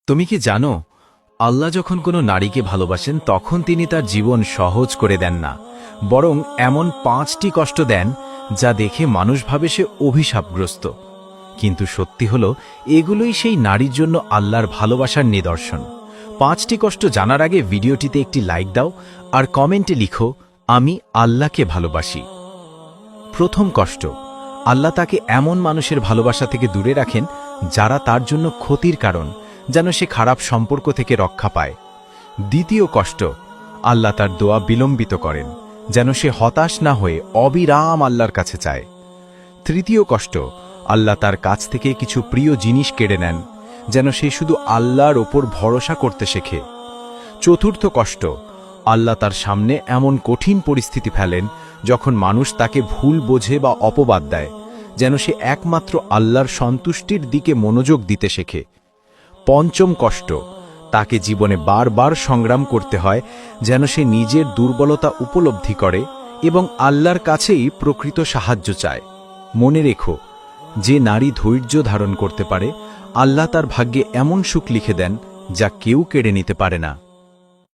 তুমি কি জানো, আল্লাহ যখন কোনো নারীকে ভালোবাসেন তখন তিনি তার জীবন সহজ করে দেন না, বরং এমন 5টি কষ্ট দেন যা দেখে মানুষ ভাবে সে অভিশাপগ্রস্ত। কিন্তু সত্যি হলো, এগুলোই সেই নারীর জন্য আল্লাহর ভালোবাসার নিদর্শন। 5টি কষ্ট জানার আগে ভিডিওটিতে একটি লাইক দাও আর কমেন্টে লিখো, আমি আল্লাহকে ভালোবাসি। প্রথম কষ্ট, আল্লাহ তাকে এমন মানুষের ভালোবাসা থেকে দূরে রাখেন যারা তার জন্য ক্ষতির কারণ, যেন সে খারাপ সম্পর্ক থেকে রক্ষা পায়। দ্বিতীয় কষ্ট, আল্লাহ তার দোয়া বিলম্বিত করেন যেন সে হতাশ না হয়ে অবিরাম আল্লাহর কাছে চায়। তৃতীয় কষ্ট, আল্লাহ তার কাছ থেকে কিছু প্রিয় জিনিস কেড়ে নেন যেন সে শুধু আল্লাহর ওপর ভরসা করতে শেখে। চতুর্থ কষ্ট, আল্লাহ তার সামনে এমন কঠিন পরিস্থিতি ফেলেন যখন মানুষ তাকে ভুল বোঝে বা অপবাদ দেয়, যেন সে একমাত্র আল্লাহর সন্তুষ্টির দিকে মনোযোগ দিতে শেখে। পঞ্চম কষ্ট, তাকে জীবনে বারবার সংগ্রাম করতে হয় যেন সে নিজের দুর্বলতা উপলব্ধি করে এবং আল্লাহর কাছেই প্রকৃত সাহায্য চায়। মনে রেখো, যে নারী ধৈর্য ধারণ করতে পারে, আল্লাহ তার ভাগ্যে এমন সুখ লিখে দেন যা কেউ কেড়ে নিতে পারে না।